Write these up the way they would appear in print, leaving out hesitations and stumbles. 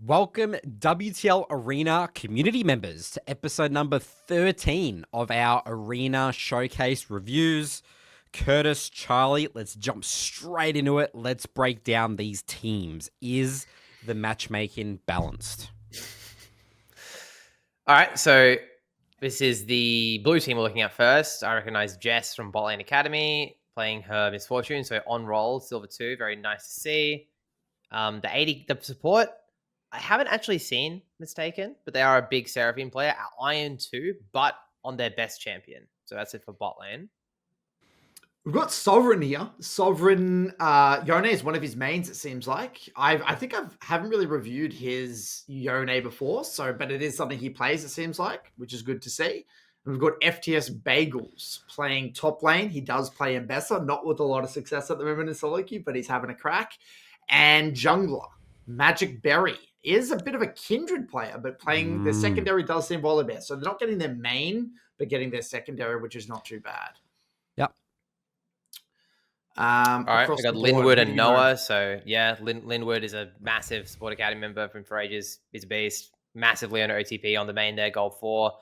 Welcome, WTL Arena community members, to episode number 13 of our Arena Showcase reviews. Curtis, Charlie, let's jump straight into it. Let's break down these teams. Is the matchmaking balanced? All right, so this is the blue team we're looking at first. I recognize Jess from Botlane Academy playing her Misfortune, so on roll, silver 2, very nice to see. The support, I haven't actually seen Mstaken, but they are a big Seraphine player at Iron 2, but on their best champion. So that's it for bot lane. We've got Sovereign here. Sovereign, Yone is one of his mains, it seems like. I think I haven't really reviewed his Yone before, but it is something he plays, it seems like, which is good to see. And we've got ftsbagles playing top lane. He does play Mbessa, not with a lot of success at the moment in solo queue, but he's having a crack. And jungler, MagicBerry, is a bit of a kindred player, but playing the secondary does seem Volibear. So they're not getting their main, but getting their secondary, which is not too bad. Yep. All right, we got Linwood and Noah. So yeah, Linwood is a massive Sport Academy member from for ages. He's a beast. Massively on OTP on the main there, gold 4.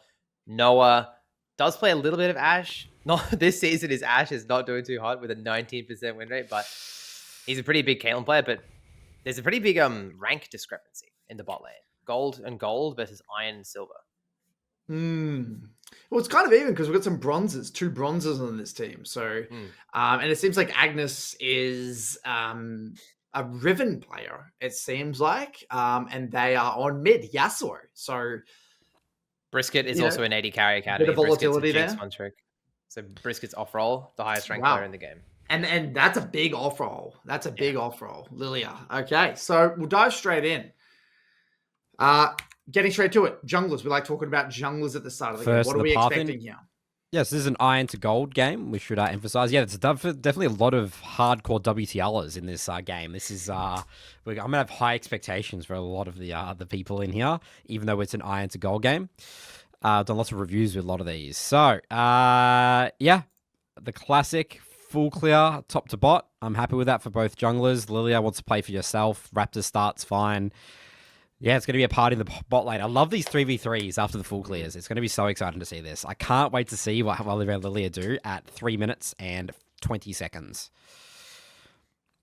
Noah does play a little bit of Ashe. Not this season, his Ashe is not doing too hot with a 19% win rate, but he's a pretty big Caitlyn player. But there's a pretty big rank discrepancy in the bot lane. Gold and gold versus iron and silver. Well, it's kind of even because we've got some bronzes, 2 bronzes on this team. So, and it seems like Agnes is a Riven player, it seems like. And they are on mid, Yasuo. So, Brisket is also an 80 carry academy. Bit of volatility there. So Brisket's off roll, the highest ranked player in the game. And that's a big off roll. That's a big off roll, Lilia. Okay, so we'll dive straight in. Getting straight to it, junglers. We like talking about junglers at the start of the game. What are we expecting here? Yes, this is an iron to gold game. We should emphasize. Yeah, there's definitely a lot of hardcore WTLers in this game. This is I'm gonna have high expectations for a lot of the people in here, even though it's an iron to gold game. Done lots of reviews with a lot of these. So yeah, the classic full clear top to bot. I'm happy with that for both junglers. Lilia wants to play for yourself. Raptor starts fine. Yeah, it's going to be a party in the bot lane. I love these 3v3s after the full clears. It's going to be so exciting to see this. I can't wait to see what Oliver and Lilia do at 3 minutes and 20 seconds.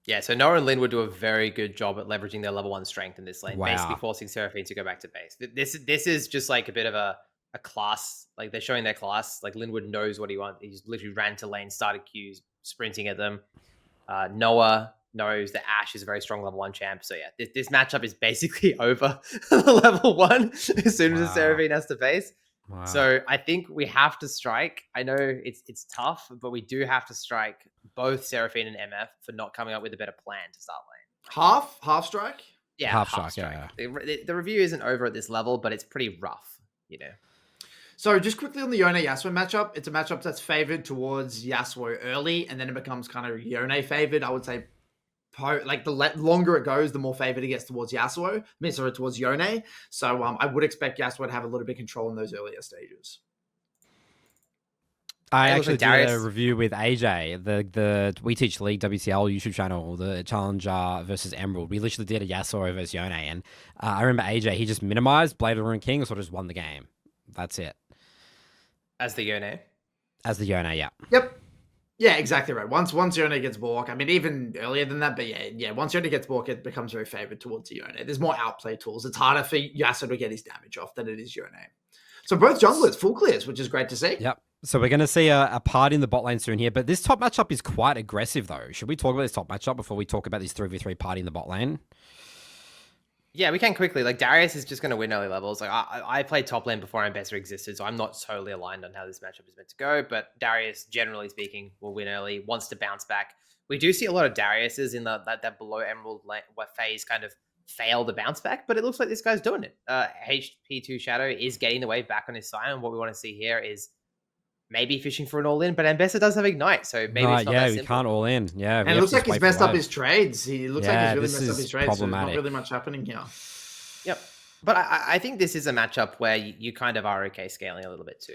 Yeah, so Noah and Linwood do a very good job at leveraging their level 1 strength in this lane, basically forcing Seraphine to go back to base. This is just like a bit of a class. Like, they're showing their class. Like, Linwood knows what he wants. He just literally ran to lane, started queues, sprinting at them. Noah knows that Ashe is a very strong level 1 champ. So yeah, this matchup is basically over the level 1 as soon as the Seraphine has to face. Wow. So I think we have to strike. I know it's tough, but we do have to strike both Seraphine and MF for not coming up with a better plan to start lane. Half strike? Yeah, half strike. Yeah. The review isn't over at this level, but it's pretty rough, you know. So just quickly on the Yone-Yasuo matchup, it's a matchup that's favored towards Yasuo early, and then it becomes kind of Yone favored. I would say like the longer it goes, the more favored it gets towards Yasuo. Towards Yone. So I would expect Yasuo to have a little bit of control in those earlier stages. I actually did a review with AJ, the We Teach League WTL YouTube channel, the Challenger versus Emerald. We literally did a Yasuo versus Yone, and I remember AJ, he just minimized Blade of the Rune King, sort of just won the game. That's it. As the Yone? As the Yone, yeah. Yep. Yeah, exactly right. Once Yone gets Bork, I mean, even earlier than that, but yeah, once Yone gets Bork, it becomes very favored towards Yone. There's more outplay tools. It's harder for Yasuo to get his damage off than it is Yone. So both junglers, full clears, which is great to see. Yep. So we're going to see a party in the bot lane soon here, but this top matchup is quite aggressive, though. Should we talk about this top matchup before we talk about this 3v3 party in the bot lane? Yeah, we can quickly. Like, Darius is just going to win early levels. Like, I played top lane before Mbessa existed, so I'm not totally aligned on how this matchup is meant to go. But Darius, generally speaking, will win early, wants to bounce back. We do see a lot of Dariuses in that below Emerald lane, where phase kind of fail the bounce back, but it looks like this guy's doing it. HP2Shadow is getting the wave back on his side, and what we want to see here is maybe fishing for an all-in, but Mbessa does have Ignite, so maybe it's not that simple. We can't all-in. Yeah, and it looks like he's messed up his trades. He looks like he's really messed up his trades, so there's not really much happening here. Yep. But I think this is a matchup where you kind of are okay scaling a little bit too.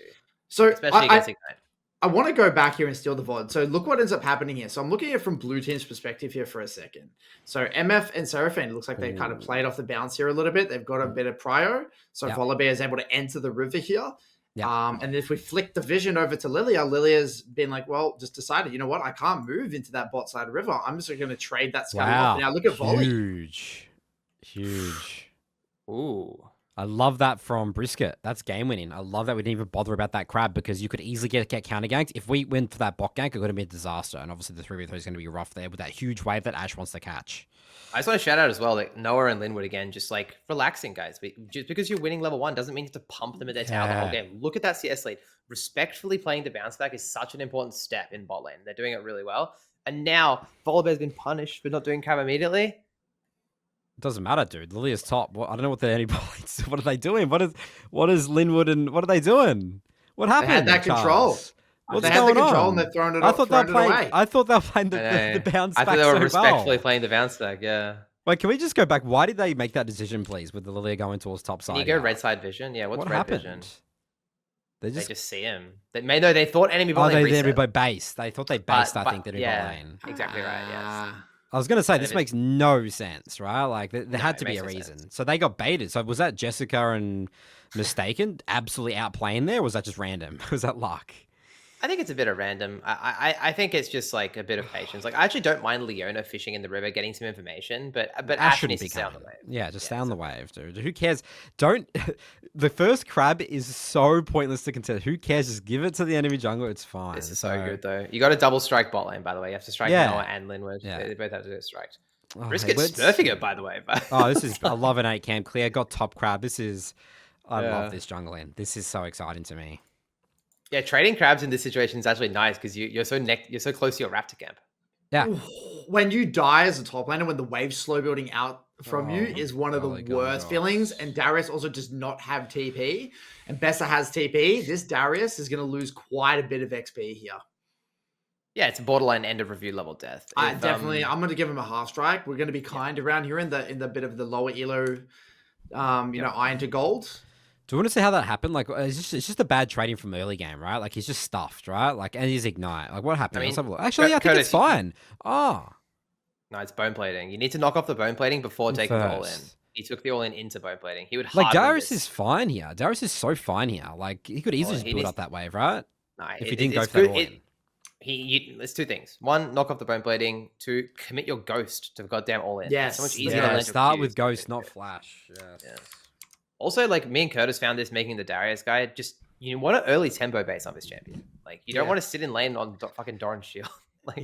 So especially against Ignite. I want to go back here and steal the VOD. So look what ends up happening here. So I'm looking at it from blue team's perspective here for a second. So MF and Seraphine, it looks like they kind of played off the bounce here a little bit. They've got a bit of prio. So Volibear is able to enter the river here. And if we flick the vision over to Lilia, Lilia's been like, well, just decided, you know what? I can't move into that bot side river. I'm just going to trade that Scuttle off. Now look at Volley. Huge. Ooh. I love that from Brisket. That's game winning. I love that we didn't even bother about that crab because you could easily get counter ganked. If we went for that bot gank, it would have been a disaster. And obviously the 3v3 is going to be rough there with that huge wave that Ash wants to catch. I just want to shout out as well, like Noah and Linwood again, just like relaxing, guys. Just because you're winning level 1 doesn't mean you have to pump them at their tower the whole game. Look at that CS lead. Respectfully playing the bounce back is such an important step in bot lane. They're doing it really well. And now Volibear's been punished for not doing crab immediately. It doesn't matter, dude. Lilia's top. I don't know what the any points. What are they doing? What is Linwood and what are they doing? What happened? They had that control. What's they going had the control on? and they've thrown it I thought they were playing. playing. I thought they were playing the bounce back. I thought they were so respectfully well. playing the bounce back. Yeah. Wait, can we just go back? Why did they make that decision, please, with the Lilia going towards top side? Can you go red side vision? Yeah. What's what red happened? vision? They They just see him. They thought enemy bot Oh, lane they reset. by base. They thought they based. I think they did bot lane. Exactly right. Yes. I was going to say, this makes no sense, right? Like, there had to be a reason. Sense. So they got baited. So was that Joessica and Mstaken absolutely outplaying there? Or was that just random? Was that luck? I think it's a bit of random. I think it's just like a bit of patience. Like I actually don't mind Leona fishing in the river, getting some information, but Ash needs to stay on the wave. Yeah, just stay on the wave, dude. Who cares? Don't. The first crab is so pointless to contest. Who cares? Just give it to the enemy jungler. It's fine. This is so good though. You got to double strike bot lane, by the way. You have to strike Noah and Linwood. Yeah. They both have to get striked. Oh, Brisket's smurfing it, by the way. Oh, this is. I love an 8 camp clear. Got top crab. This is. I love this jungling. This is so exciting to me. Yeah, trading crabs in this situation is actually nice because you're so close to your raptor camp. Yeah. When you die as a top laner, when the wave's slow building out from you is one of the worst feelings. And Darius also does not have TP. And Bessa has TP. This Darius is going to lose quite a bit of XP here. Yeah, it's a borderline end of review level death. Definitely, I'm going to give him a half strike. We're going to be kind around here in the bit of the lower elo, iron to gold. Do you want to see how that happened? Like, it's just a bad trading from early game, right? Like, he's just stuffed, right? Like, and he's ignite. Like, what happened? Let's have a look. Actually, I think it's fine. Oh. No, it's bone plating. You need to knock off the bone plating before taking the all in. He took the all in into bone plating. He would like Darius is fine here. Darius is so fine here. Like, he could easily just build up that wave, right? No, if he didn't go for that all in. There's 2 things. 1, knock off the bone plating. 2, commit your ghost to goddamn all in. Yes. So much easier to start with ghost, not flash. Yes. Also, like me and Curtis found this making the Darius guy. Just you want an early tempo base on this champion. Like you don't want to sit in lane on fucking Doran's shield. Like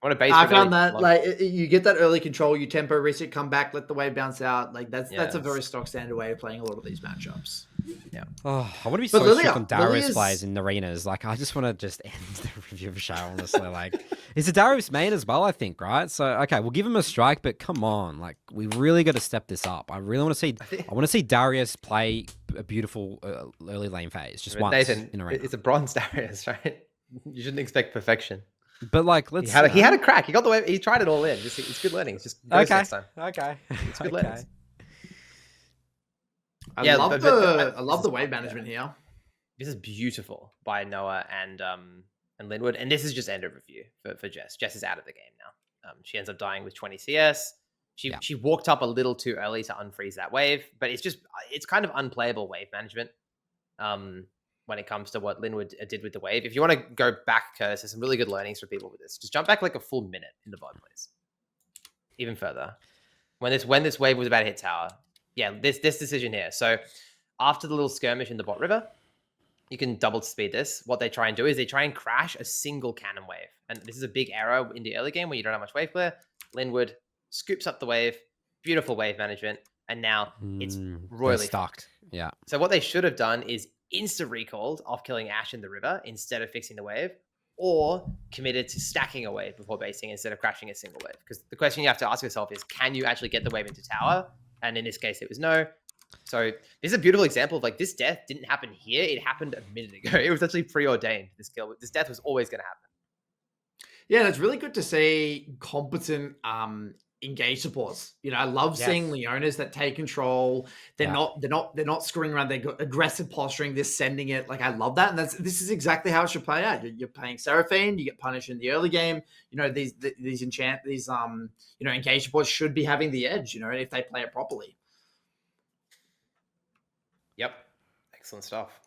want to base. I found that like you get that early control, you tempo reset, come back, let the wave bounce out. Like that's a very stock standard way of playing a lot of these matchups. Yeah. Oh, I want to be so strict on Darius players in arenas. Like I just want to just end the review of the show. Honestly, like he's a Darius main as well. I think, right? So okay, we'll give him a strike, but come on, like we really got to step this up. I really want to see. I want to see Darius play a beautiful early lane phase just once in arena. It's a bronze Darius, right? You shouldn't expect perfection. But like, let's. He had a crack. He got the way. He tried it all in. It's good learning. It's just next time. Okay. It's good learning. I love the wave management here. This is beautiful by Noah and Linwood, and this is just end of review for Jess. Jess is out of the game now. She ends up dying with 20 CS. She walked up a little too early to unfreeze that wave, but it's kind of unplayable wave management. When it comes to what Linwood did with the wave. If you want to go back, Curtis, there's some really good learnings for people with this. Just jump back like a full minute in the VOD, please. Even further. When this wave was about to hit tower. Yeah, this decision here. So after the little skirmish in the bot river, you can double speed this. What they try and do is they try and crash a single cannon wave. And this is a big error in the early game when you don't have much wave clear. Linwood scoops up the wave. Beautiful wave management. And now it's royally stuck. Yeah. So what they should have done is insta-recalled off killing Ash in the river instead of fixing the wave, or committed to stacking a wave before basing instead of crashing a single wave. Because the question you have to ask yourself is, can you actually get the wave into tower? And in this case, it was no. So this is a beautiful example of like, this death didn't happen here. It happened a minute ago. It was actually preordained, this kill. This death was always going to happen. Yeah, and it's really good to see competent engage supports. You know, I love seeing Leonas that take control. They're not screwing around. They got aggressive posturing. They're sending it. Like, I love that. And this is exactly how it should play out. You're playing Seraphine. You get punished in the early game. You know, these engage supports should be having the edge. You know, if they play it properly. Yep, excellent stuff.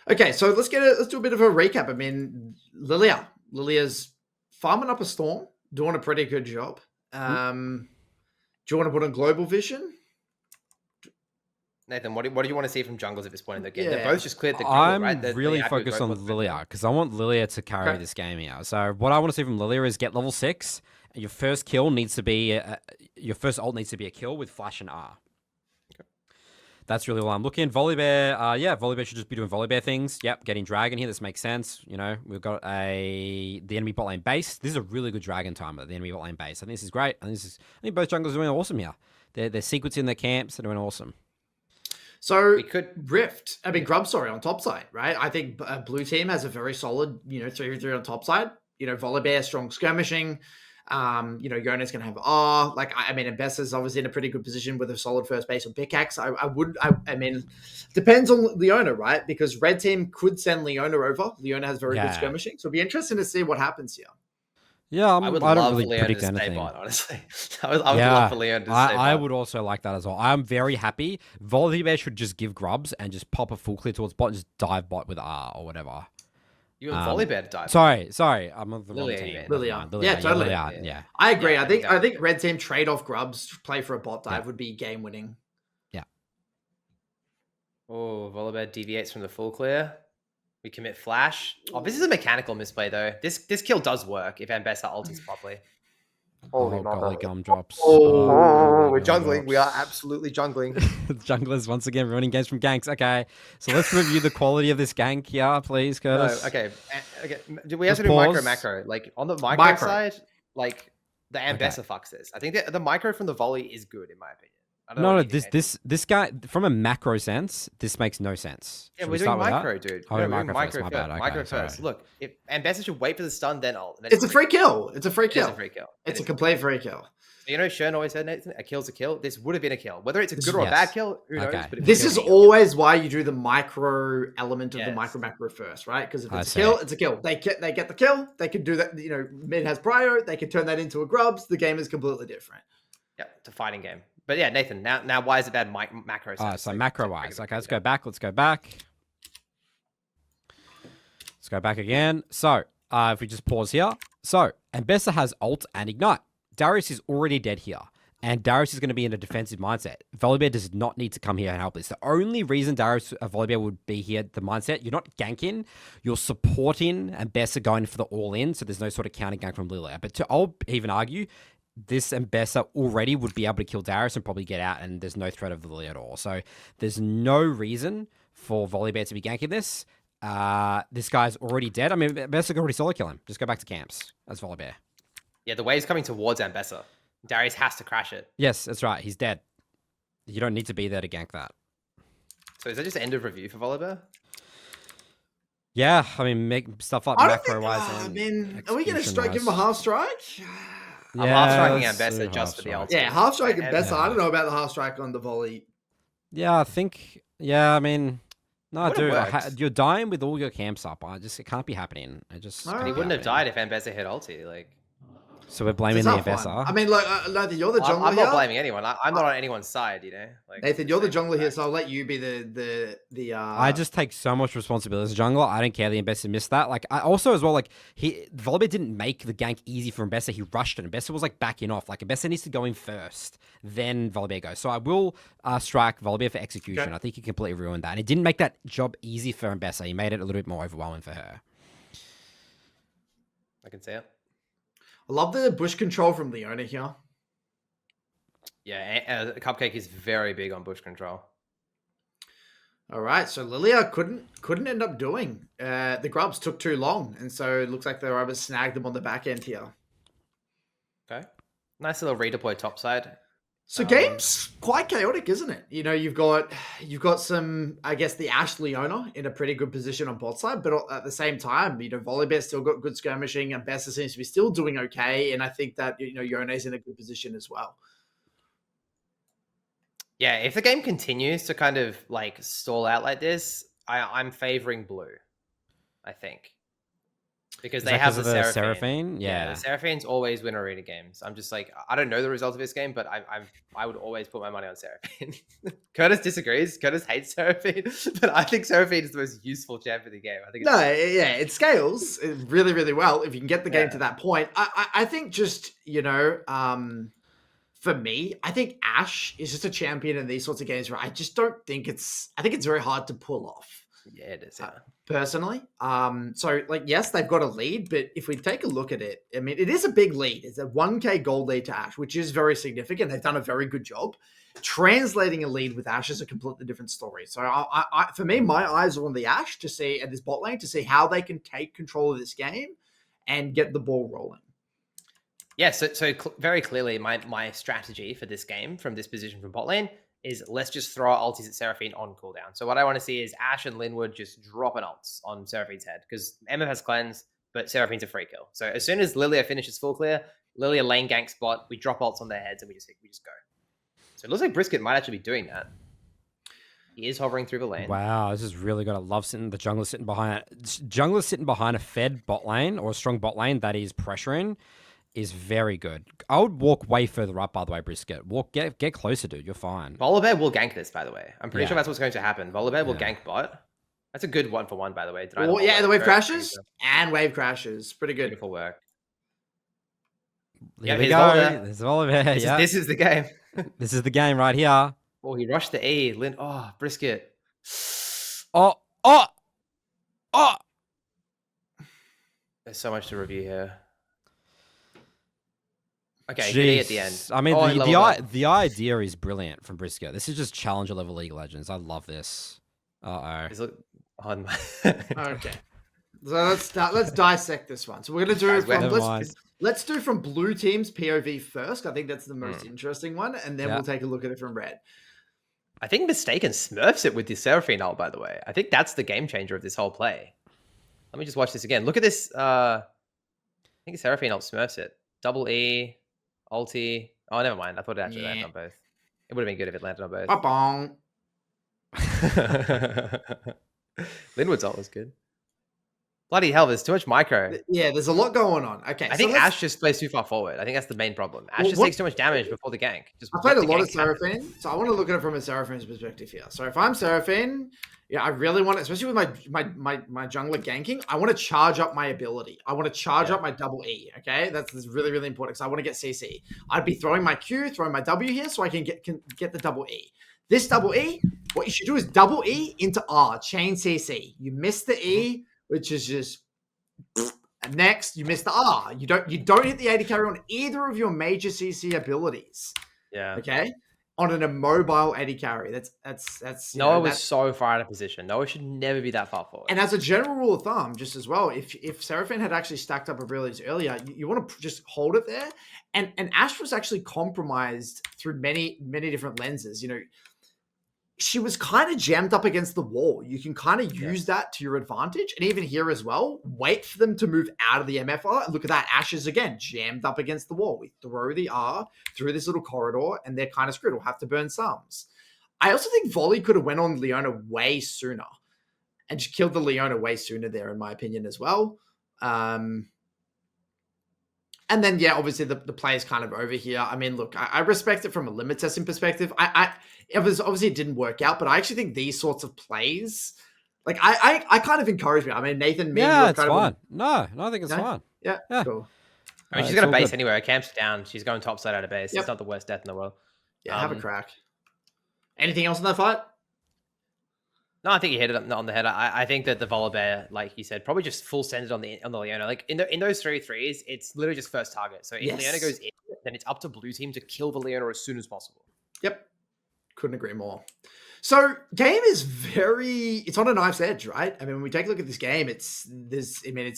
Okay, so let's do a bit of a recap. I mean, Lilia's farming up a storm, doing a pretty good job. Do you want to put on global vision? Nathan, what do you want to see from jungles at this point in the game? They're both just cleared the jungle, I'm right? really focused on Lilia because I want Lilia to carry this game here. So what I want to see from Lilia is get level 6. And your first kill needs to be your first ult needs to be a kill with flash and R. That's really all I'm looking. Volibear, Volibear should just be doing Volibear things. Yep, getting Dragon here. This makes sense. You know, we've got the enemy bot lane base. This is a really good Dragon timer, the enemy bot lane base. I think this is great. I think both junglers are doing awesome here. They're sequencing their camps. They're doing awesome. So we could Rift. I mean, Grub, sorry, on top side, right? I think blue team has a very solid, 3v3 on top side. You know, Volibear, strong skirmishing. Yona's going to have R. Like, I mean, Mbessa's obviously in a pretty good position with a solid first base on pickaxe. I mean, depends on Leona, right? Because red team could send Leona over. Leona has very good skirmishing. So it'll be interesting to see what happens here. Yeah, I don't really predict anything. Bot, honestly. I would love for Leona to stay I would also like that as well. I'm very happy. Volibear should just give grubs and just pop a full clear towards bot and just dive bot with R or whatever. You want Volibear to dive? Sorry. I'm on the wrong team. Lilia. Yeah, totally. Yeah. I agree. Yeah, I think red team trade off grubs, play for a bot dive would be game winning. Yeah. Oh, Volibear deviates from the full clear. We commit flash. Oh, this is a mechanical misplay though. This kill does work if Mbessa ultis properly. Holy golly gumdrops. We're jungling. We are absolutely jungling. Junglers once again ruining games from ganks. Okay, so let's review the quality of this gank here, please, Curtis. No, okay. Do we have to do micro macro? Like on the micro side, like the Mbessa fucks this. I think the micro from the volley is good in my opinion. No, this guy from a macro sense, this makes no sense. Yeah, we're doing micro, dude. Oh, micro first. My bad. Okay, micro first. Look, if Mbessa should wait for the stun, then ult. It's a free kill. It's a free kill. It's a complete free kill. You know, Shern always said, Nathan, a kill's a kill. This would have been a kill. Whether it's a good or a bad kill, who knows? But this is always why you do the micro element of the micro macro first, right? Because if it's a kill, it's a kill. They get the kill. They can do that. Mid has prio. They can turn that into a grubs. The game is completely different. Yeah, it's a fighting game. But yeah, Nathan, now why is it bad macro sense? So macro-wise. Okay, let's go back. Let's go back again. So, if we just pause here. So, Mbessa has ult and ignite. Darius is already dead here. And Darius is going to be in a defensive mindset. Volibear does not need to come here and help this. The only reason Volibear would be here, the mindset, you're not ganking, you're supporting Mbessa going for the all-in, so there's no sort of counter gank from Lilia. But I'll even argue, this Mbessa already would be able to kill Darius and probably get out, and there's no threat of Lilia at all. So there's no reason for Volibear to be ganking this. This guy's already dead. I mean, Mbessa could already solo kill him. Just go back to camps. That's Volibear. Yeah, the wave's coming towards Mbessa. Darius has to crash it. Yes, that's right. He's dead. You don't need to be there to gank that. So is that just end of review for Volibear? Yeah, I mean, make stuff up macro-wise. Are we going to give him a half strike? I'm half striking Mbessa just for the ult. Yeah, half strike Mbessa. I don't know about the half strike on the volley. Yeah, I think. Yeah, I mean, no, dude, you're dying with all your camps up. It can't be happening. And he wouldn't have died if Mbessa hit ulti. Like, so we're blaming the Mbessa. I mean, like, Nathan, you're the jungler. I'm not blaming anyone. I'm not on anyone's side, Like, Nathan, you're the jungler here, so I'll let you be the. I just take so much responsibility as a jungler. I don't care the Mbessa missed that. Like, I also as well, like, Volibear didn't make the gank easy for Mbessa. He rushed it. Mbessa was like backing off. Like, Mbessa needs to go in first, then Volibear goes. So I will strike Volibear for execution. Okay. I think he completely ruined that, and it didn't make that job easy for Mbessa. He made it a little bit more overwhelming for her. I can see it. I love the bush control from Leona here. Yeah, Cupcake is very big on bush control. All right, so Lilia couldn't end up doing. The grubs took too long, and so it looks like they were able to snag them on the back end here. Okay. Nice little redeploy topside. So game's quite chaotic, isn't it? You know, you've got some, I guess, the Ashe Leona in a pretty good position on bot side, but at the same time, you know, Volibear's still got good skirmishing, and Bessa seems to be still doing okay, and I think that, you know, Yone's in a good position as well. Yeah, if the game continues to kind of like stall out like this, I'm favoring blue, I think. Because they have the Seraphine. Yeah, the Seraphine's always win arena games. I'm just like, I don't know the result of this game, but I would always put my money on Seraphine. Curtis disagrees. Curtis hates Seraphine, but I think Seraphine is the most useful champ in the game. I think it scales really, really well if you can get the game to that point. I think just, you know, for me, I think Ashe is just a champion in these sorts of games where I just don't think I think it's very hard to pull off. Yeah, it is. Yeah. Personally. So like, yes, they've got a lead, but if we take a look at it, I mean, it is a big lead. It's a 1K gold lead to Ashe, which is very significant. They've done a very good job. Translating a lead with Ashe is a completely different story. So for me, my eyes are on the Ashe to see, at this bot lane, to see how they can take control of this game and get the ball rolling. Yeah, so very clearly, my strategy for this game from this position from bot lane is let's just throw our ultis at Seraphine on cooldown. So what I want to see is Ashe and Linwood just dropping ults on Seraphine's head, because MF has cleanse, but Seraphine's a free kill. So as soon as Lilia finishes full clear, Lilia lane gank spot, we drop ults on their heads and we just go. So it looks like Brisket might actually be doing that. He is hovering through the lane. Wow, this is really good. I love the jungler sitting behind it. Jungler sitting behind a fed bot lane or a strong bot lane that is pressuring is very good. I would walk way further up, by the way, Brisket. Get closer, dude. You're fine. Volibear will gank this, by the way. I'm pretty sure that's what's going to happen. Volibear will gank bot. That's a good 1-for-1, by the way. The wave crashes and wave crashes. Pretty good. Beautiful work. Here we go. There's Volibear. This is the game. This is the game right here. Oh, he rushed the E. Brisket. Oh! There's so much to review here. Okay, good E at the end. I mean, the idea is brilliant from Brisket. This is just Challenger level League of Legends. I love this. Okay. So let's dissect this one. So we're gonna do let's do from blue team's POV first. I think that's the most interesting one, and then we'll take a look at it from red. I think Mstaken smurfs it with the Seraphine ult, by the way. I think that's the game changer of this whole play. Let me just watch this again. Look at this. I think Seraphine ult smurfs it. Double E. Ulti. Oh, never mind. I thought it actually landed on both. It would have been good if it landed on both. Ba-bong. Linwood's ult was good. Bloody hell, there's too much micro. Yeah, there's a lot going on. Okay, I think Ashe just plays too far forward. I think that's the main problem. Ashe just takes too much damage before the gank. I played a lot of Seraphine, so I want to look at it from a Seraphine's perspective here. So if I'm Seraphine, I really want, especially with my jungler ganking, I want to charge up my ability. I want to charge up my double E. Okay, that's really, really important because I want to get CC. I'd be throwing my Q, throwing my W here, so I can get the double E. This double E, what you should do is double E into R, chain CC. You miss the E, which is just, and next you miss the R. You don't hit the AD carry on either of your major CC abilities. Yeah. Okay. On an immobile AD carry. That's Noah was so far out of position. Noah should never be that far forward. And as a general rule of thumb, just as well, if Seraphine had actually stacked up abilities earlier, you want to just hold it there. And Ashe was actually compromised through many, many different lenses. You know, she was kind of jammed up against the wall. You can kind of use that to your advantage. And even here as well, wait for them to move out of the MFR. Look at that. Ashe is again jammed up against the wall. We throw the R through this little corridor and they're kind of screwed. We'll have to burn sums. I also think Volley could have went on Leona way sooner and just killed the Leona way sooner there, in my opinion, as well. And then, obviously the play is kind of over here. I mean, look, I respect it from a limit testing perspective. It didn't work out, but I actually think these sorts of plays, like I kind of encourage me. I mean, Nathan, it's fine. No, I think it's fine. Yeah, cool. I mean, she's got a base anyway. Her camp's down. She's going topside out of base. It's not the worst death in the world. Yeah, have a crack. Anything else in that fight? No, I think you hit it on the head. I think that the Volibear, like you said, probably just full sended on the Leona. Like in those 3 threes, it's literally just first target. So if Leona goes in, then it's up to blue team to kill the Leona as soon as possible. Yep. Couldn't agree more. So game is it's on a knife's edge, right? I mean, when we take a look at this game, it's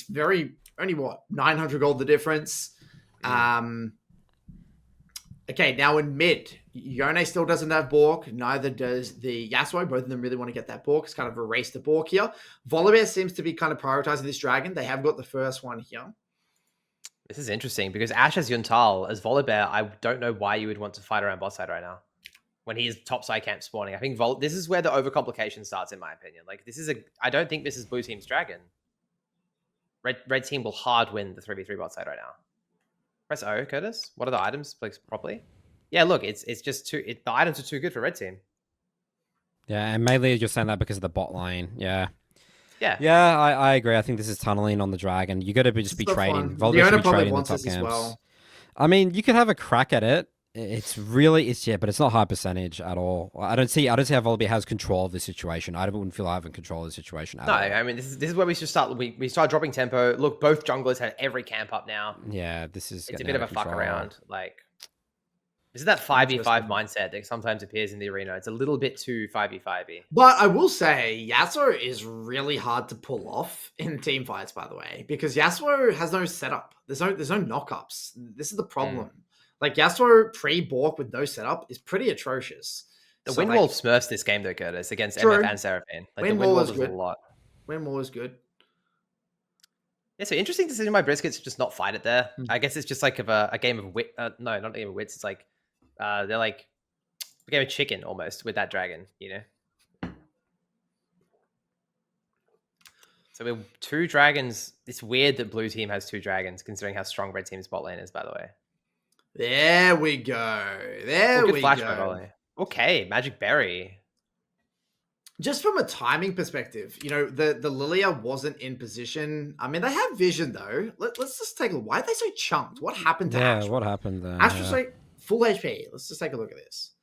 very, only 900 gold the difference. Okay, now in mid, Yone still doesn't have Bork. Neither does the Yasuo. Both of them really want to get that Bork. It's kind of erased the Bork here. Volibear seems to be kind of prioritizing this dragon. They have got the first one here. This is interesting because Ash has Yuntal as Volibear. I don't know why you would want to fight around bot side right now when he's top side camp spawning. I think this is where the overcomplication starts, in my opinion. Like I don't think this is blue team's dragon. Red team will hard win the 3v3 bot side right now. Press O, Curtis. What are the items? Like properly? Yeah, look, it's just too. The items are too good for red team. Yeah, and mainly you're saying that because of the bot lane. Yeah. Yeah. Yeah, I agree. I think this is tunneling on the dragon. You got to just be trading. Volibear should be trading the top camps. Well. I mean, you could have a crack at it. It's but it's not high percentage at all. I don't see how Volibear has control of the situation. I wouldn't feel having control of the situation at all. I mean, this is where we should start. We start dropping tempo. Look, both junglers have every camp up now. Yeah, it's a bit of a fuck around. Like, this is that 5v5 mindset that sometimes appears in the arena. It's a little bit too 5v5y. But I will say, Yasuo is really hard to pull off in team fights, by the way, because Yasuo has no setup. There's no knockups. This is the problem. Like, Yasuo pre-Bork with no setup is pretty atrocious. The Windwall smurfs this game, though, Curtis, against MF and Seraphine. Like, Windwall is good. A lot. Windwall is good. Yeah, so interesting decision by Brisket to just not fight it there. I guess it's just like a game of wit. No, not a game of wits. It's like they're like a game of chicken almost with that dragon, you know? So we have 2 dragons. It's weird that blue team has 2 dragons, considering how strong red team's bot lane is, by the way. There we go. There we go. Okay, MagicBerry. Just from a timing perspective, you know, the Lilia wasn't in position. I mean, they have vision, though. Let's just take a look. Why are they so chunked? What happened to Ash? Yeah, what happened there? Ash was like full HP. Let's just take a look at this.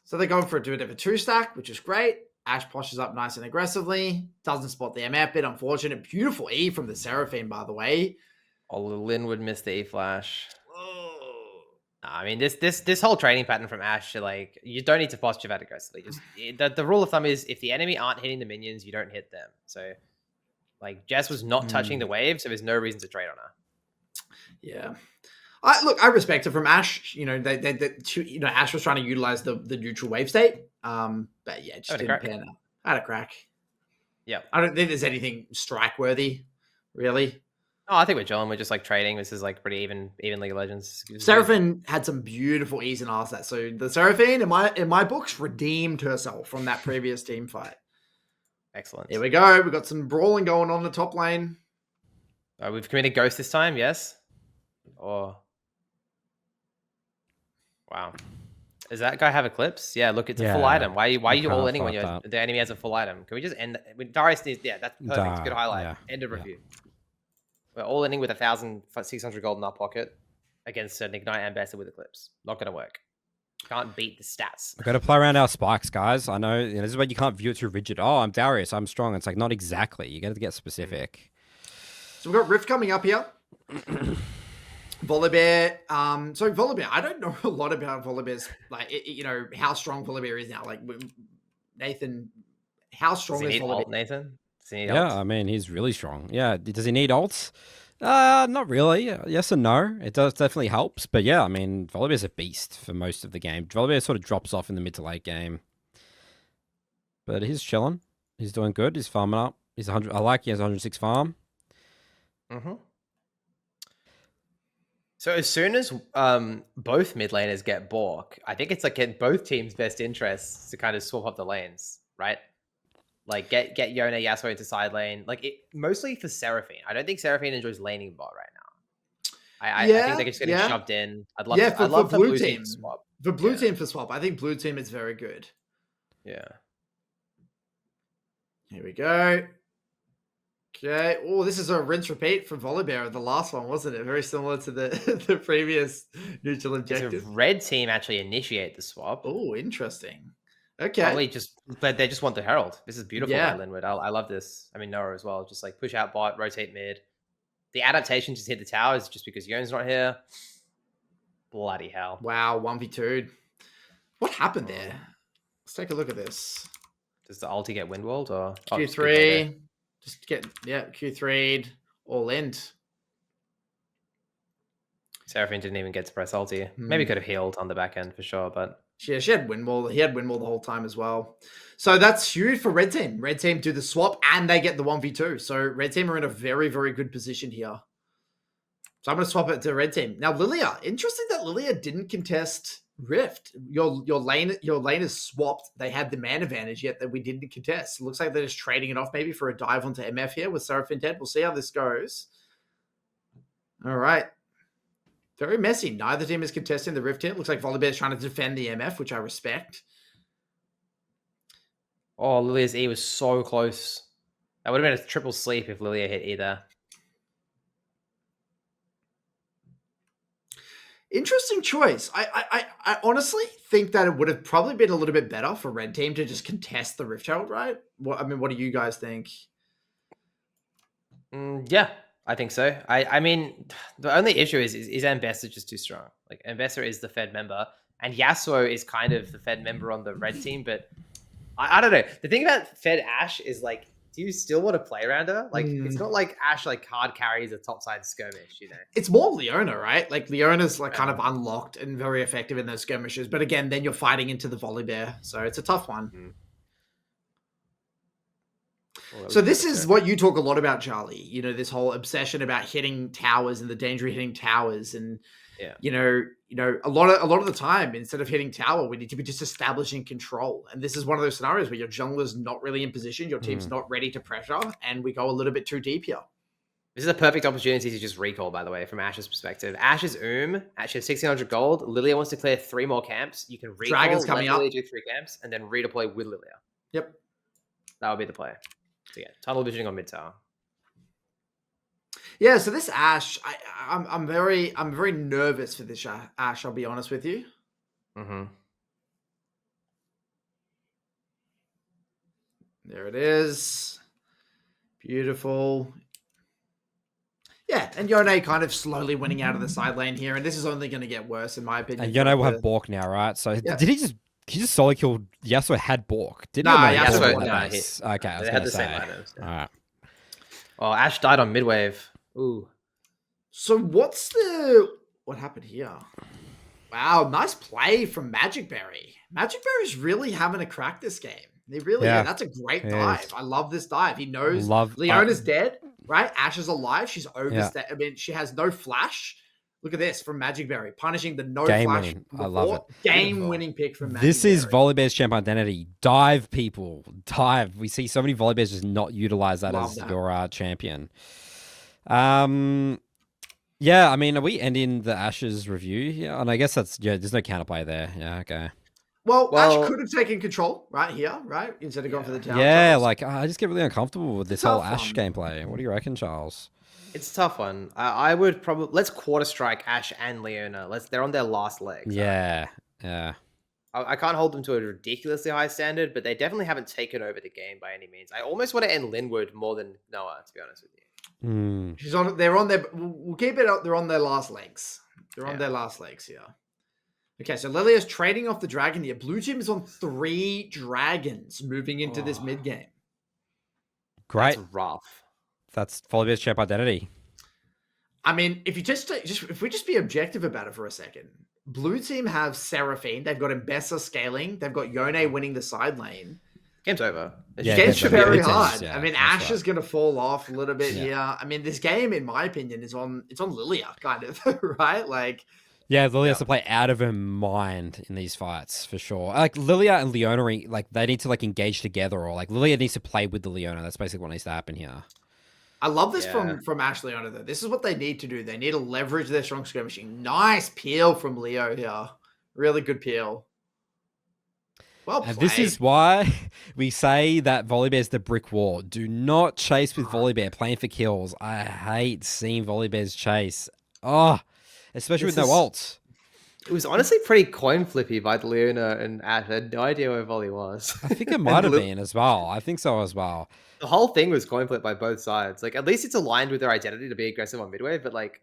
So they're going for a bit of a 2-stack, which is great. Ash pushes up nice and aggressively. Doesn't spot the MF bit. Unfortunate. Beautiful E from the Seraphine, by the way. Oh, Linwood missed the E flash. I mean, this whole trading pattern from Ash, like, you don't need to posture that aggressively. Just the rule of thumb is if the enemy aren't hitting the minions, you don't hit them. So, like, Jess was not touching the wave, so there's no reason to trade on her. Yeah. I respect it from Ash. You know, Ash was trying to utilize the neutral wave state. But yeah, it just didn't pan out. I had a crack. Yeah. I don't think there's anything strike worthy, really. Oh, I think we're chilling. We're just like trading. This is like pretty even League of Legends. Seraphine had some beautiful E's and R's that. So the Seraphine in my books redeemed herself from that previous team fight. Excellent. Here we go. We've got some brawling going on the top lane. We've committed Ghost this time, yes? Or wow. Does that guy have Eclipse? Yeah, look, it's a full item. Why are you all ending when the enemy has a full item? Can we just end when Darius needs that's perfect. Good highlight. End of review. We're all ending with 1,600 gold in our pocket against an Ignite Ambassador with Eclipse. Not going to work. Can't beat the stats. We've got to play around our spikes, guys. I know, this is where you can't view it too rigid. Oh, I'm Darius. I'm strong. It's like, not exactly. You got to get specific. So we've got Rift coming up here. Volibear. So Volibear, I don't know a lot about Volibear's, like, how strong Volibear is now. Like, Nathan, how strong is Volibear? Ult, Nathan? I mean, he's really strong. Yeah, does he need ults? Not really. Yes and no. It definitely helps. But yeah, I mean, Volibear's a beast for most of the game. Volibear sort of drops off in the mid to late game. But he's chilling. He's doing good. He's farming up. He's 100. I like he has 106 farm. So as soon as both mid laners get Bork, I think it's like in both teams' best interests to kind of swap up the lanes, right? Like, get Yone, Yasuo into side lane. Like, mostly for Seraphine. I don't think Seraphine enjoys laning bot right now. I think they're just getting shoved in. I'd love for blue team to swap. For blue team for swap, I think blue team is very good. Yeah. Here we go. Okay. Oh, this is a rinse repeat from Volibear, the last one, wasn't it? Very similar to the previous neutral objective. So red team actually initiate the swap. Oh, interesting. Okay. Probably but they just want the Herald. This is beautiful by Linwood. I love this. I mean, Noah as well. Just like push out bot, rotate mid. The adaptation to hit the tower is just because Yone's not here. Bloody hell. Wow, 1v2'd. What happened there? Let's take a look at this. Does the ulti get windwalled or Q3? Just get Q3'd all end. Seraphine didn't even get to press ulti. Maybe could have healed on the back end for sure, but yeah, she had windwall. He had windwall the whole time as well. So that's huge for red team. Red team do the swap and they get the 1v2. So red team are in a very, very good position here. So I'm going to swap it to red team. Now, Lilia. Interesting that Lilia didn't contest Rift. Your lane is swapped. They had the man advantage, yet that we didn't contest. It looks like they're just trading it off maybe for a dive onto MF here with Seraphine dead. We'll see how this goes. All right. Very messy. Neither team is contesting the Rift here. Looks like Volibear is trying to defend the MF, which I respect. Oh, Lilia's E was so close. That would have been a triple sleep if Lilia hit either. Interesting choice. I honestly think that it would have probably been a little bit better for red team to just contest the Rift Herald, right? What do you guys think? Yeah, I think so. I mean, the only issue is Ambessa just too strong. Like, Ambessa is the Fed member, and Yasuo is kind of the Fed member on the red team, but I don't know. The thing about Fed Ashe is, like, do you still want to play around her? Like, it's not like Ashe, like, hard carries a topside skirmish, you know? It's more Leona, right? Like, Leona's, like, kind of unlocked and very effective in those skirmishes. But again, then you're fighting into the Volibear. So it's a tough one. Well, so this is what you talk a lot about, Charlie. You know, this whole obsession about hitting towers and the danger of hitting towers. And, you know, a lot of the time, instead of hitting tower, we need to be just establishing control. And this is one of those scenarios where your jungler's not really in position, your team's not ready to pressure, and we go a little bit too deep here. This is a perfect opportunity to just recall, by the way, from Ashe's perspective. Ashe's Ashe has 1,600 gold. Lilia wants to clear 3 more camps. You can recall, Dragon's coming up. Lilia do 3 camps, and then redeploy with Lilia. Yep. That would be the play. So yeah, tunnel visioning on mid tower. Yeah, so this Ashe, I'm very nervous for this Ashe, I'll be honest with you. There it is. Beautiful. Yeah, and Yone kind of slowly winning out of the side lane here, and this is only going to get worse in my opinion. And Yone will have Bork now, right? So did he just solo killed Yasuo had Bork? Didn't he? Yasuo nice. Okay, I was they had the same items. All right. Oh, Ashe died on midwave. Ooh. So what happened here? Wow, nice play from MagicBerry. MagicBerry's really having a crack this game. They really are. That's a great dive. I love this dive. He knows Leona's dead, right? Ashe is alive. She's overstayed. I mean, she has no flash. Look at this from MagicBerry, punishing the no game flash. Winning. I love it. Game-winning pick from MagicBerry. This is Volibear's champ identity. Dive, people. Dive. We see so many Volibears just not utilize that as your champion. Yeah, I mean, are we ending the Ashe's review here? And I guess that's, there's no counterplay there. Yeah, okay. Well, Ashe could have taken control right here, right? Instead of going for the tower. Yeah, like, I just get really uncomfortable with this whole Ashe gameplay. What do you reckon, Charles? It's a tough one. I would probably... Let's quarter strike Ashe and Leona. They're on their last legs. Yeah. I can't hold them to a ridiculously high standard, but they definitely haven't taken over the game by any means. I almost want to end Linwood more than Noah, to be honest with you. They're on their... We'll keep it up. They're on their last legs. They're on their last legs here. Okay, so Lilia's trading off the dragon here. Blue team is on 3 dragons moving into this mid game. Great. That's rough. That's Volibear's champ identity. I mean, if you if we just be objective about it for a second, Blue team have Seraphine. They've got Ambessa scaling. They've got Yone winning the side lane. Game's over. Game's very hard. I mean, Ashe is going to fall off a little bit here. I mean, this game, in my opinion, is on Lilia, kind of, right? Like. Yeah, Lilia has to play out of her mind in these fights, for sure. Like, Lilia and Leona, like, they need to, like, engage together, or, like, Lilia needs to play with the Leona. That's basically what needs to happen here. I love this from Ashe Leona, though. This is what they need to do. They need to leverage their strong skirmishing. Nice peel from Leo here. Really good peel. Well played. And this is why we say that Volibear's the brick wall. Do not chase with Volibear, playing for kills. I hate seeing Volibear's chase. Oh, especially with no ults. It was honestly pretty coin flippy by the Leona and Ashe. I had no idea where Volley was. I think it might have been as well. I think so as well. The whole thing was coin flip by both sides. Like, at least it's aligned with their identity to be aggressive on midway, but like,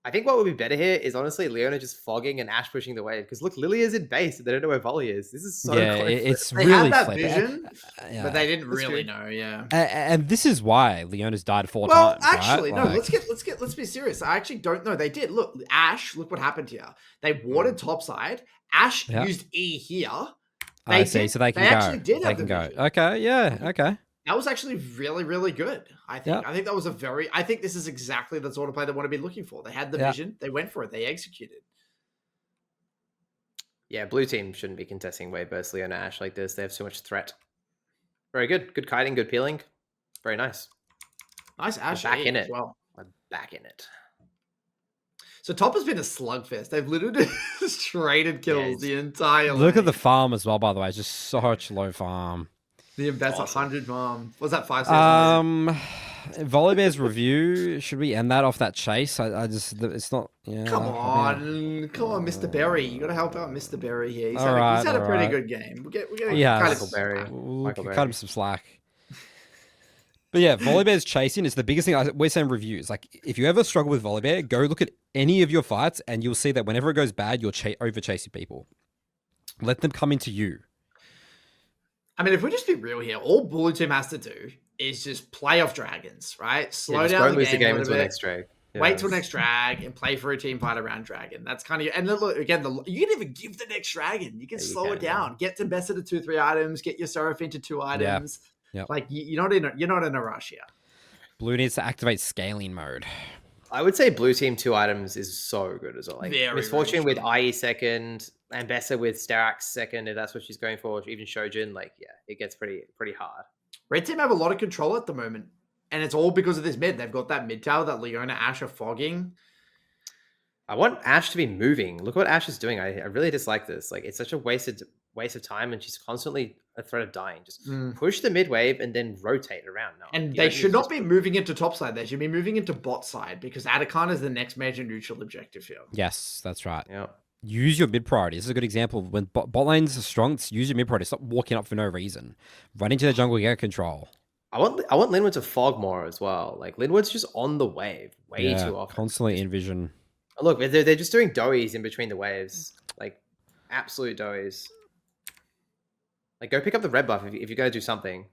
I think what would be better here is honestly Leona just fogging and Ash pushing the wave. Because look, Lilia's in base and they don't know where Volley is. This is so close. It's They really had that flip. vision, Yeah. but they didn't That's really true. know. Yeah. And this is why Leona's died 4 Well, times. actually, right? no. Let's be serious. I actually don't know. They did. Look, Ash. Look what happened here. They warded topside. Ash used E here. I see. So they can go. actually did They have can the go. vision. Okay. Yeah. Okay. That was actually really, really good. I think. Yep. I think that was I think this is exactly the sort of play they want to be looking for. They had the vision. They went for it. They executed. Yeah, blue team shouldn't be contesting wave burst Leona Ash like this. They have so much threat. Very good. Good kiting, good peeling. Very nice. Nice Ash back E in as it. well. I'm back in it. So top has been a slugfest. They've literally just traded kills the entire Look at lane. the farm as well, by the way. It's just such low farm. The invest 100 farm. Was that 5 seconds? Volibear's review. Should we end that off that chase? I just, it's not. Yeah. Come on, Mr. Berry. You got to help out Mr. Berry here. He's had a pretty alright. good game. We're getting Yeah. Michael Berry. We'll Berry. cut him some slack. But yeah, Volibear's chasing is the biggest thing. We're saying reviews. Like, if you ever struggle with Volibear, go look at any of your fights, and you'll see that whenever it goes bad, you're over chasing people. Let them come into you. I mean, if we just be real here, all blue team has to do is just play off dragons, right? Slow down don't the lose game, the game a until little bit. next drag. Wait till next drag and play for a team fight around dragon. That's kind of and look again. You can even give the next dragon. You can slow it down. Get to best of the 2-3 items. Get your Seraph into 2 items. Yep. Like you're not in a rush here. Blue needs to activate scaling mode. I would say blue team 2 items is so good as well. Like Very, Misfortune very with IE second, and Bessa with Starax second, if that's what she's going for. Even Shojin, like it gets pretty hard. Red team have a lot of control at the moment, and it's all because of this mid. They've got that mid tower that Leona Ash are fogging. I want Ash to be moving. Look what Ash is doing. I really dislike this. Like it's such a waste of time, and she's constantly a threat of dying. Just push the mid wave and then rotate around. No, and they should not be moving into top side. They should be moving into bot side because Atakan is the next major neutral objective here. Yes, that's right. Yeah. Use your mid priority. This is a good example. When bot lanes are strong, use your mid priority. Stop walking up for no reason. Run into the jungle, get control. I want Linwood to fog more as well. Like Linwood's just on the wave way too often. Constantly in vision. Look, they're just doing doughies in between the waves. Like absolute doughies. Like go pick up the red buff if you're going to do something.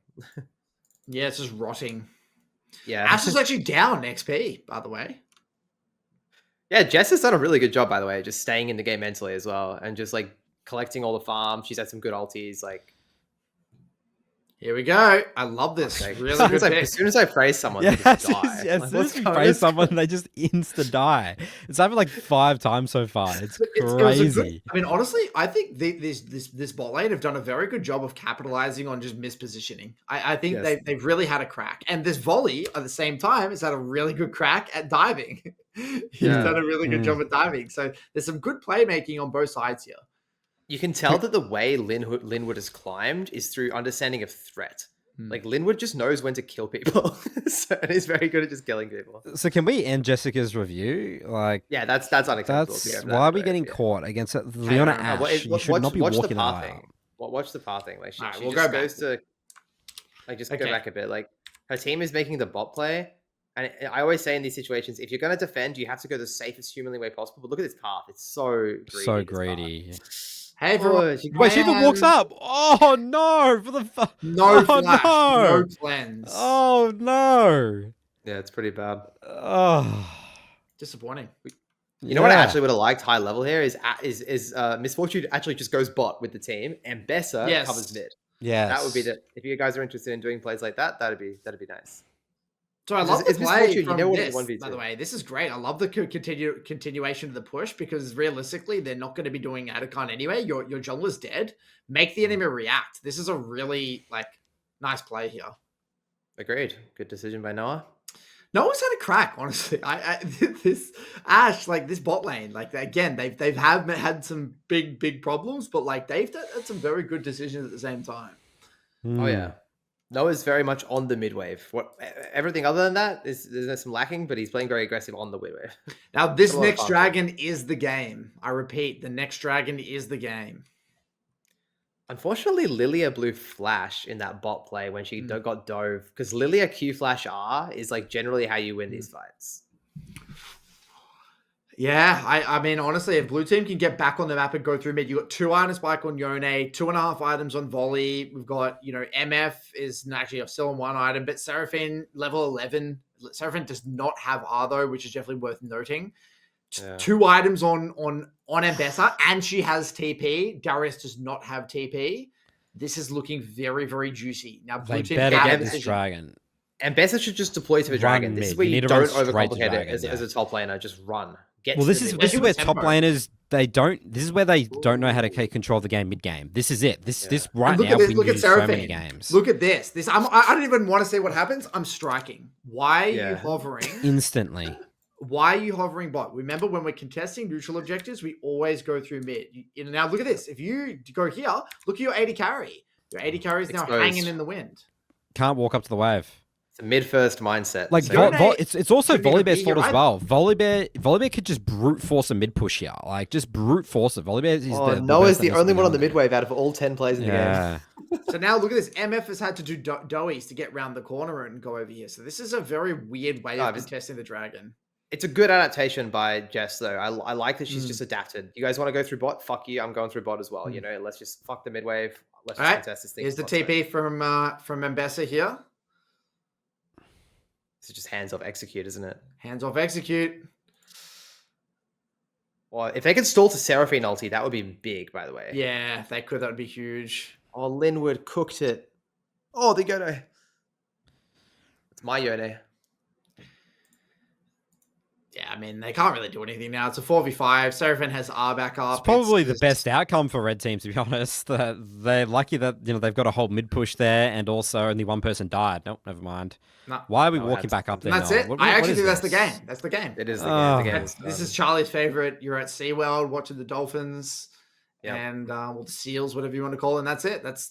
Yeah, it's just rotting. Yeah. Ash is actually down XP, by the way. Yeah, Jess has done a really good job, by the way, just staying in the game mentally as well, and just like collecting all the farm. She's had some good ultis. Like, here we go. I love this. okay. Really as, good soon pick. as soon as I praise someone, Yeah, they just die. as Like, soon what's as you going praise on? someone, they just insta die. It's happened like 5 times so far. It's It was a crazy. I mean, honestly, I think this bot lane have done a very good job of capitalizing on just mispositioning. I think Yes. they've really had a crack. And this volley, at the same time, has had a really good crack at diving. He's done a really good job at diving. So there's some good playmaking on both sides here. You can tell that the way Linwood has climbed is through understanding of threat. Like Linwood just knows when to kill people, and he's very good at just killing people. So can we end Jessica's review? Like, Yeah, that's unacceptable. that's why are we getting caught against Leona Ash? You should not be walking that way. Watch the pathing. Like she we'll just go goes to like just go back a bit. Like her team is making the bot play, and I always say in these situations, if you're going to defend, you have to go the safest humanly way possible. But look at this path; it's so greedy. So greedy. Hey, everyone. Wait, she even walks up. Oh no! For the No flash, no no cleanse. Oh no! Yeah, it's pretty bad. Oh, Disappointing. You know what I actually would have liked high level here is Misfortune actually just goes bot with the team and Bessa covers mid. Yeah, that would be if you guys are interested in doing plays like that, that'd be nice. So I love the It's play Misfortune, from you know what this, it's 1v2. by the way. This is great. I love the continuation of the push because realistically, they're not going to be doing Atakan anyway. Your jungler's dead. Make the enemy react. This is a really nice play here. Agreed. Good decision by Noah. No one's had a crack, honestly. This Ash, this bot lane, again, they've had some big problems, but they've had some very good decisions at the same time. Oh yeah. Noah's very much on the mid wave. Everything other than that there's some lacking, but he's playing very aggressive on the mid wave. Now, this next dragon is the game. I repeat, the next dragon is the game. Unfortunately, Lilia blew flash in that bot play when she got dove, because Lilia Q flash R is generally how you win these fights. Yeah, I mean, honestly, if blue team can get back on the map and go through mid, you got 2 items spike on Yone, 2.5 items on Volley. We've got, MF is actually still on 1 item, but Seraphine level 11. Seraphine does not have R though, which is definitely worth noting. Yeah. 2 items on Ambessa, and she has TP. Darius does not have TP. This is looking very, very juicy. Now, blue They team better have get a this decision. dragon. And Bessa should just deploy to the Run dragon. This is mid. where You you need to run don't straight to overcomplicate it dragon, as a top laner. Just run. Well, this is where top tempo. laners this is where they don't know how to control the game mid game. This is it. This right And look now at this, we look at lose so many Seraphine. games. Look at this. I don't even want to see what happens. I'm striking. Why are you hovering? Instantly. Why are you hovering bot? Remember, when we're contesting neutral objectives, we always go through mid. Now look at this. If you go here, look at your 80 carry. Your 80 carry is now hanging in the wind. Can't walk up to the wave. It's a mid-first mindset. Like so it's also Volibear's fault as right? well. Volibear could just brute force a mid push here. Like just brute force it. Volibear is Noah's the only one on the mid wave out of all 10 players in the game. So now look at this. MF has had to do doughies to get round the corner and go over here. So this is a very weird way of contesting the dragon. It's a good adaptation by Jess, though. I like that she's just adapted. You guys want to go through bot? Fuck you. I'm going through bot as well. Let's just fuck the mid wave. Let's just contest this thing. Here's the TP from Ambessa here. This is just hands off execute, isn't it? Hands off execute. Well, if they could stall to Seraphine ulti, that would be big, by the way. Yeah, they could. That would be huge. Oh, Linwood cooked it. Oh, the Yone. It's my Yone. Yeah, I mean, they can't really do anything now. It's a 4v5. Seraphine has R back up. It's probably the best outcome for red team, to be honest. They're lucky that they've got a whole mid push there, and also only one person died. Nope, never mind. No. Why are we walking back up there? That's it. I actually think that's the game. That's the game. It is the game. This is Charlie's favorite. You're at SeaWorld watching the dolphins and the seals, whatever you want to call it. And that's it. That's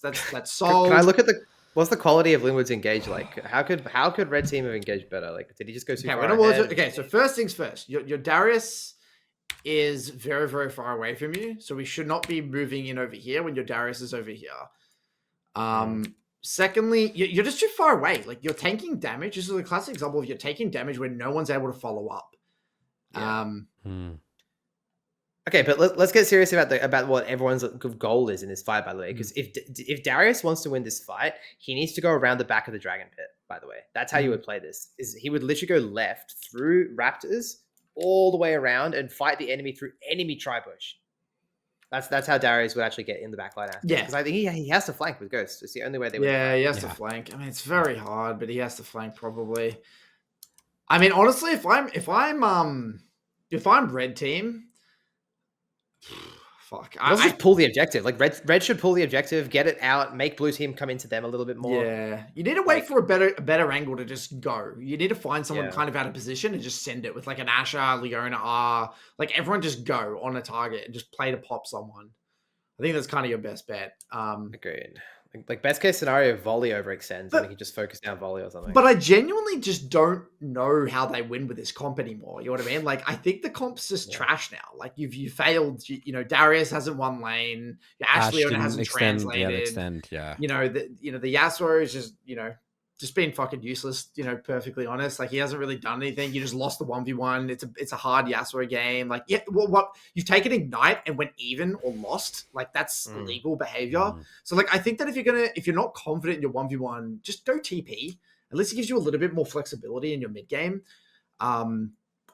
solved. Can I look at what's the quality of Linwood's engage like? How could red team have engaged better? Like, did he just go too far ahead? Okay, so first things first. Your Darius is very, very far away from you, so we should not be moving in over here when your Darius is over here. Secondly, you're just too far away. Like, you're taking damage. This is a classic example of you're taking damage when no one's able to follow up. Okay, but let's get serious about what everyone's goal is in this fight, by the way. Because if Darius wants to win this fight, he needs to go around the back of the dragon pit. By the way, that's how you would play this. Is he would literally go left through Raptors all the way around and fight the enemy through enemy tri-bush. That's how Darius would actually get in the backline. Yeah, because I think he has to flank with Ghost. It's the only way they would. Yeah, he has to flank. I mean, it's very hard, but he has to flank probably. I mean, honestly, if I'm red team. Fuck. Let's just pull the objective. Like red should pull the objective, get it out, make blue team come into them a little bit more. Yeah, you need to wait for a better angle to just go. You need to find someone kind of out of position and just send it with like an Asher, Leona R. Like everyone just go on a target and just play to pop someone. I think that's kind of your best bet. Agreed. Like best case scenario, volley overextends and we can just focus down volley or something. But I genuinely just don't know how they win with this comp anymore. You know what I mean? Like I think the comp's just trash now. Like you failed. Darius hasn't won lane. Ash Leona hasn't translated. The Yasuo is just being fucking useless. Perfectly honest. Like he hasn't really done anything. You just lost the 1v1. It's a hard Yasuo game. Like what you've taken Ignite and went even or lost. Like that's illegal behavior. So like I think that if you're not confident in your 1v1, just go TP. At least it gives you a little bit more flexibility in your mid game.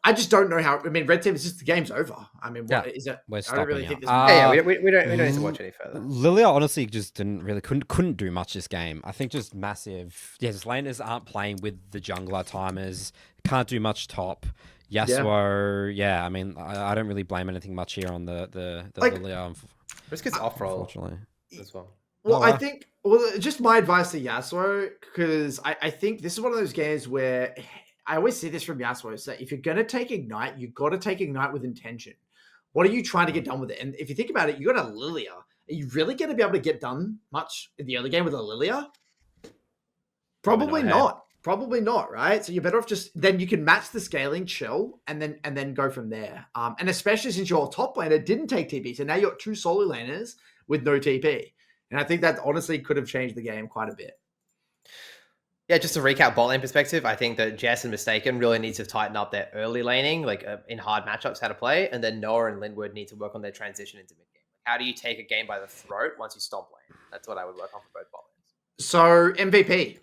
I just don't know how. I mean, red team is just the game's over. I mean, what is it? We're I don't really stopping think now. this. We don't need to watch any further. Lilia honestly just couldn't do much this game. I think just massive. Yes, laners aren't playing with the jungler timers. Can't do much top. Yasuo, I mean, I don't really blame anything much here on the Lilia. Brisket's off roll, unfortunately, as well. Well, I think just my advice to Yasuo, because I think this is one of those games where I always see this from Yasuo, is that if you're going to take Ignite, you've got to take Ignite with intention. What are you trying to get done with it? And if you think about it, you got a Lilia. Are you really going to be able to get done much in the early game with a Lilia? Probably not. Probably not, right? So you're better off then you can match the scaling, chill, and then go from there. And especially since your top laner didn't take TP, so now you're 2 solo laners with no TP. And I think that honestly could have changed the game quite a bit. Yeah, just to recap bot lane perspective, I think that Jess and Mstaken really need to tighten up their early laning, like in hard matchups, how to play, and then Noah and Linwood need to work on their transition into mid game. How do you take a game by the throat once you stomp lane? That's what I would work on for both bot lanes. So MVP.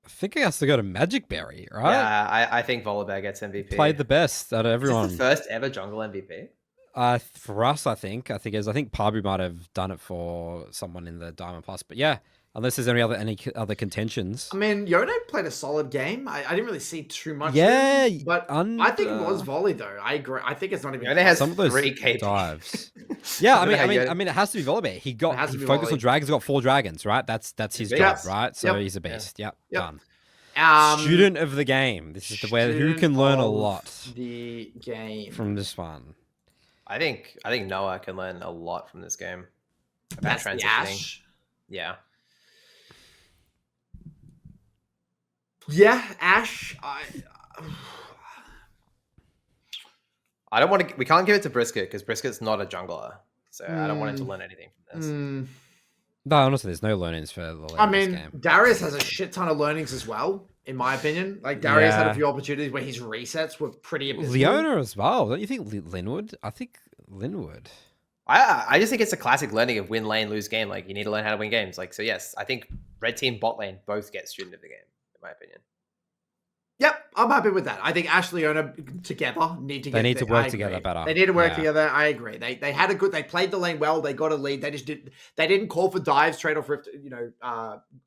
I think it has to go to MagicBerry, right? Yeah, I think Volibear gets MVP. Played the best out of everyone. Is this the first ever jungle MVP? For us, I think is. I think Parbu might have done it for someone in the Diamond Plus, but yeah, unless there's any other contentions. I mean, Yone played a solid game. I didn't really see too much. Yeah, but I think it was volley though. I agree. I think it's not even. Yone has some of those 3 KP. dives. Yeah, I mean, it has to be Volibear. He focused on dragons. Got 4 dragons, right? That's his job, right? So he's a beast. Yep. Done. Student of the game. This is who can learn a lot. The game from this one. I think Noah can learn a lot from this game about That's transitioning. the Ash. Yeah. Yeah, Ash. I don't want to. We can't give it to Brisket because Brisket's not a jungler, so I don't want him to learn anything from this. No, honestly, there's no learnings for the lane this game. Darius has a shit ton of learnings as well, in my opinion. Like, Darius had a few opportunities where his resets were pretty abysmal. Leona as well. Don't you think Linwood? I think Linwood. I just think it's a classic learning of win lane, lose game. Like, you need to learn how to win games. Like, so yes, I think red team, bot lane both get student of the game, in my opinion. Yep, I'm happy with that. I think Ash Leona together need to They need to work together better. They need to work together. I agree. They had a good. They played the lane well. They got a lead. They just did. They didn't call for dives. Trade off Rift.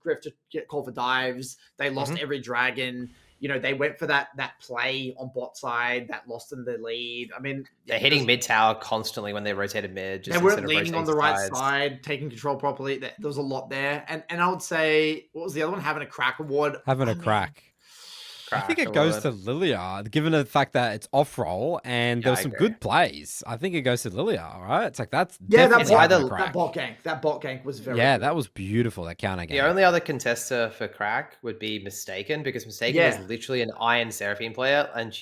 Rift to get call for dives. They lost every dragon. They went for that play on bot side that lost them the lead. I mean, they're hitting mid tower constantly when they rotated mid. They weren't leaning on the right side, taking control properly. There was a lot there, and I would say, what was the other one? Having a crack award. Having a crack. I think it goes to Lilia, given the fact that it's off roll and there were some good plays. I think it goes to Lilia, right? It's like that bot gank was very good. That was beautiful. That counter gank. The only other contester for crack would be Mstaken, because Mstaken is literally an Iron Seraphine player, and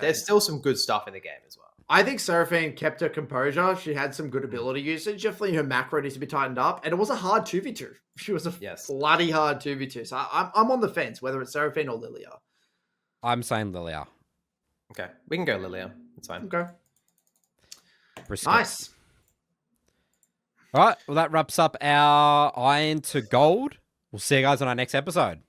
there's still some good stuff in the game as well. I think Seraphine kept her composure. She had some good ability usage. Definitely her macro needs to be tightened up. And it was a hard 2v2. She was a bloody hard 2v2. So I'm on the fence, whether it's Seraphine or Lilia. I'm saying Lilia. Okay. We can go Lilia. That's fine. Okay. Brisket. Nice. All right. Well, that wraps up our Iron to Gold. We'll see you guys on our next episode.